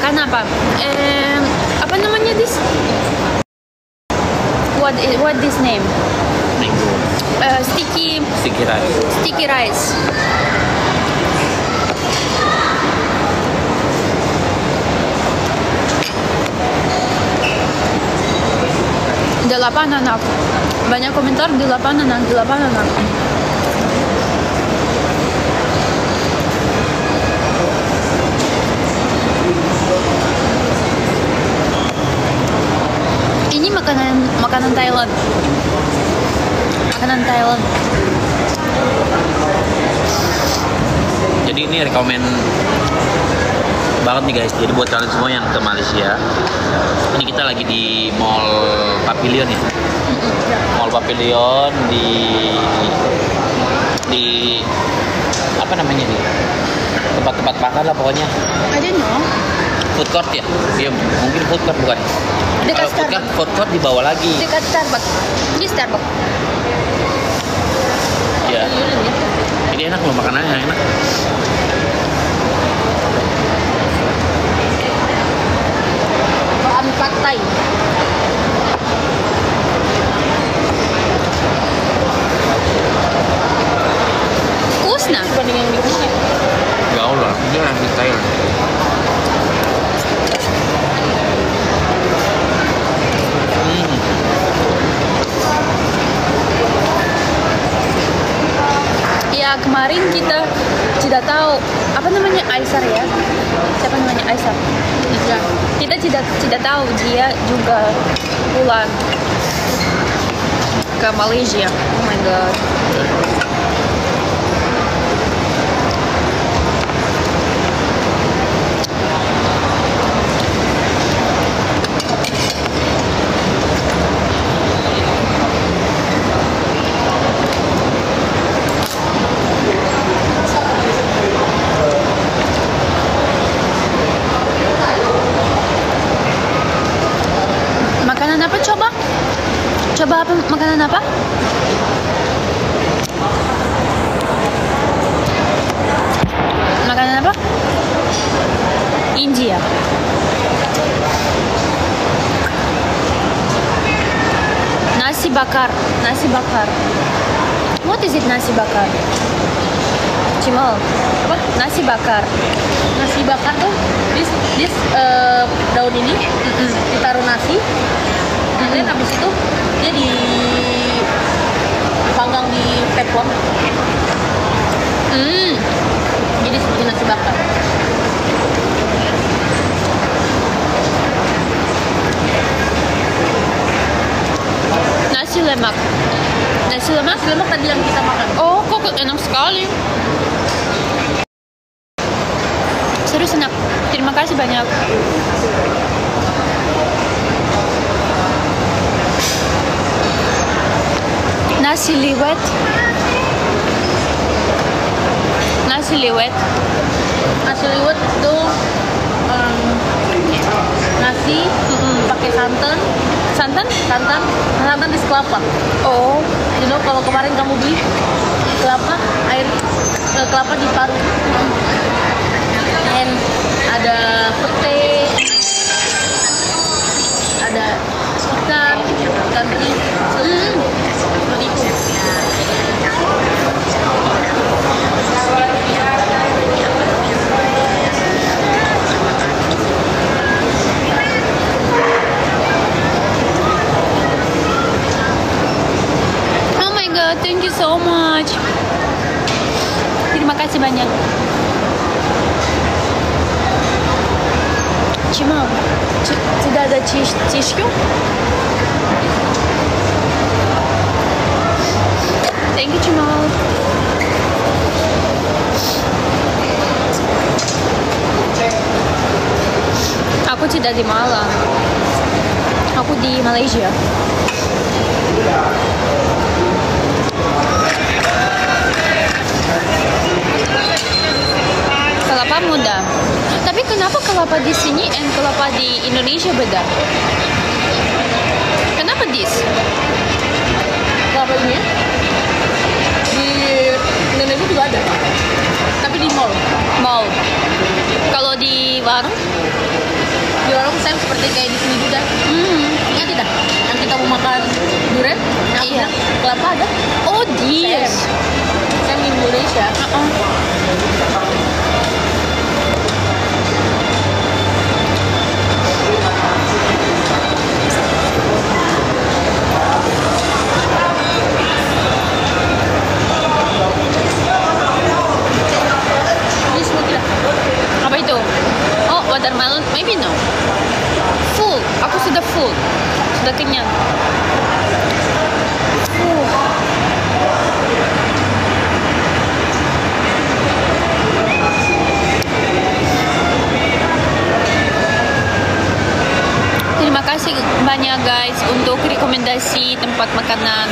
Makan apa? Apa namanya this? What this name? Mango. Sticky Rice. sticky rice. Delapan anak. Banyak komentar 8 anak, 8 anak. Ini makanan Thailand. Makanan Thailand. Jadi ini rekomen banget nih guys. Jadi buat kalian semua yang ke Malaysia, ini kita lagi di Mall Pavilion ya. Mall Pavilion di apa namanya nih? Tempat-tempat makan lah pokoknya. I don't know. Food court ya? Iya, mungkin food court bukan. Dekat Kalau food court di bawah lagi. Dekat Starbucks. Ini Starbucks. Ya. Ini enak loh, makanannya enak. Bahan pad thai. Kusna. Dibanding yang di sini. Jauh lah, ini yang di Thailand. Ya kemarin kita tidak tahu apa namanya Aisar ya. Siapa namanya Aisar? Ya. Kita tidak tahu dia juga pulang ke Malaysia. Oh my god. Makanan apa coba? Coba apa makanan apa? Makanan apa? India. Nasi bakar. Nasi bakar. What is it nasi bakar? Cimal. Apa? Nasi bakar. Nasi bakar tuh this daun ini ditaruh nasi, kemudian habis itu dia dipanggang di teflon, jadi seperti nasi bakar. Nasi lemak. Nasi lemak. Nasi lemak tadi yang kita makan. Oh, kok enak sekali. Serius enak. Terima kasih banyak. Nasi liwet. Nasi liwet. Nasi liwet itu nasi pakai santan di kelapa. Oh, You know, kalau kemarin kamu beli kelapa, air kelapa diparut, dan ada pete, ada ikan teri, seperti itu. oh my god, thank you so much. Terima kasih banyak. Cuma tidak ada tisu. Thank you, Cimal. Aku tidak di Malang. Aku di Malaysia. Kelapa muda. Tapi kenapa kelapa di sini dan kelapa di Indonesia beda? Kenapa this? Kelapa ini di Indonesia juga ada, tapi di mall. Mall. Kalau di warung? seperti kayak di sini juga. Ingat tidak? Yang kita mau makan durian, yang Iya. kelapa ada. Oh, this. Saya di Indonesia. Ini semua tidak. Apa itu? Oh, watermelon? Maybe no. Full. Aku sudah full. Sudah kenyang. Terima kasih banyak guys untuk rekomendasi tempat makanan.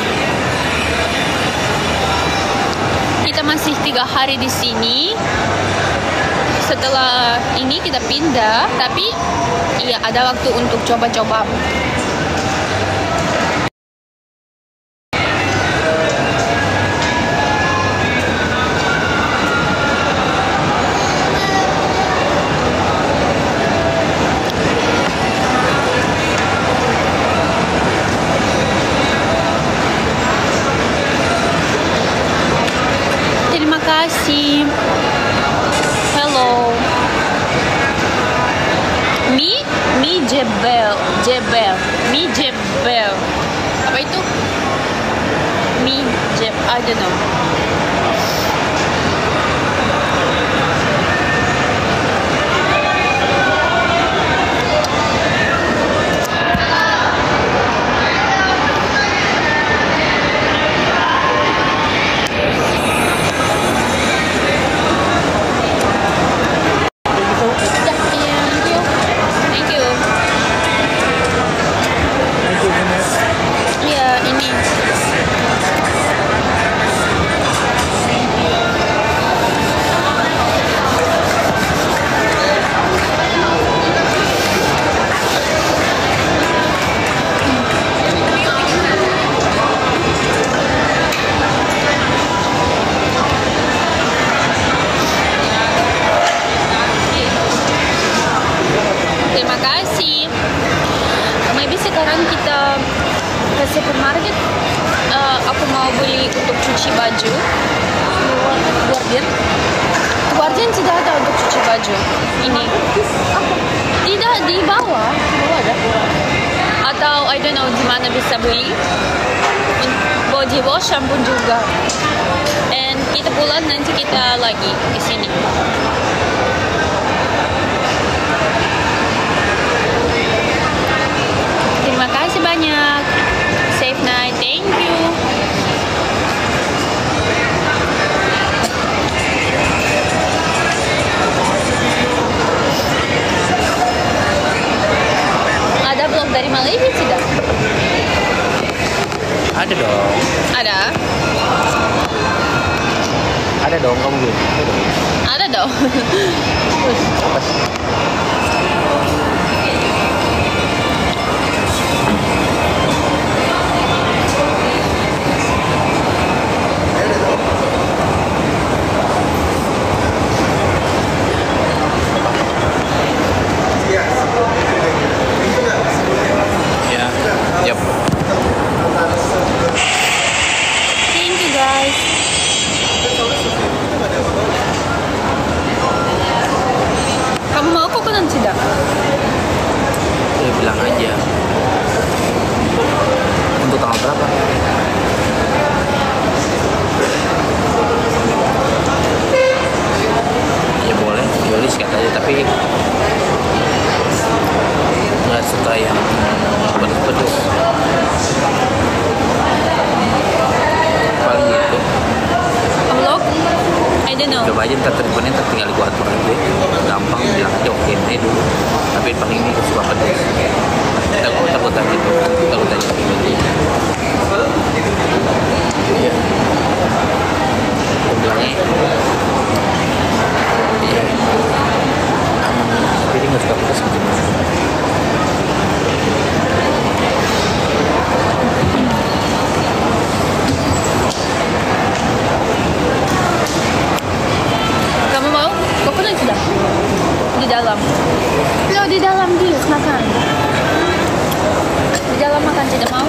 Kita masih 3 hari di sini. Setelah ini kita pindah, tapi iya ada waktu untuk coba-coba. Terima kasih. Hello. Mi jebel. Apa itu? I don't know. Thank you. Iya, ini. Terima kasih. Maybe sekarang kita ke supermarket. Aku mau beli untuk cuci baju. Guardian tidak ada untuk cuci baju. Ini. Tidak di bawah. ada. Atau I don't know di mana bisa beli. Body wash, shampoo juga. And kita pulang nanti kita lagi di sini. Terima kasih banyak. Safe night. Thank you. Ada vlog dari Malaysia tidak? Ada dong. Ada. Ada dong, kamu belum? Ada dong. Apa sih? Ya, yep. Thank you guys. Kamu mau coconut tidak? Ya, bilang aja. Untuk tanggal berapa? Ya boleh, Yolis katanya, tapi nggak suka yang pedes-pedes. Paling gitu. Vlog? I don't know. Coba aja ntar teleponnya ntar tinggal gua atur aja. Gampang bilang aja oke nih dulu. Tapi paling ini suka pedes. Kita gua tanya itu. Kita gua tanya iya. Gua bilangnya iya. Tapi dia nggak suka pedes gitu. Kamu mau coconut tidak? Di dalam. Ayo di dalam dia makan. Di dalam makan tidak mau.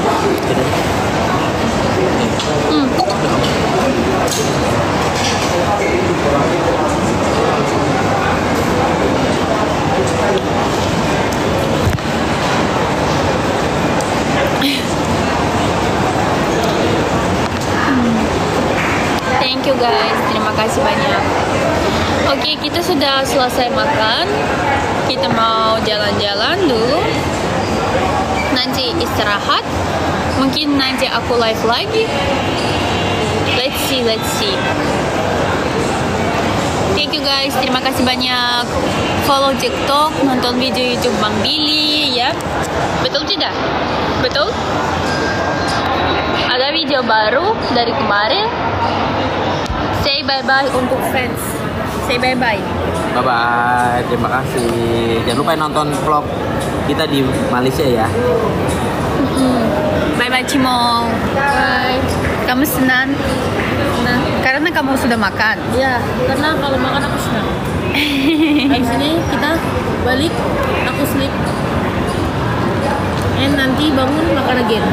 Thank you guys, terima kasih banyak. Oke, kita sudah selesai makan. Kita mau jalan-jalan dulu. Nanti istirahat. Mungkin nanti aku live lagi. Let's see, let's see. Thank you guys, terima kasih banyak. Follow TikTok, nonton video YouTube Bang Billy ya. Betul tidak? Betul? Ada video baru dari kemarin. Say bye-bye untuk fans. Say bye-bye. Bye-bye, terima kasih. Jangan lupa nonton vlog kita di Malaysia ya. Bye-bye Cimong. Bye. Kamu senang? Nah, Karena kamu sudah makan. ya karena kalau makan aku senang. Habis ini kita balik, aku sleep. And nanti bangun makan again.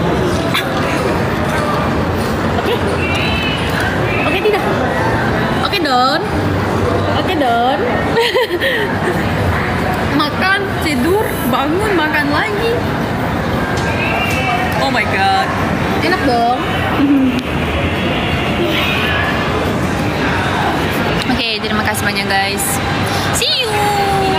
Oke? Oke tidak? Oke Don? Oke Don? Makan, tidur, bangun, makan lagi. Oh my god. Enak dong? Oke, terima kasih banyak guys. See you.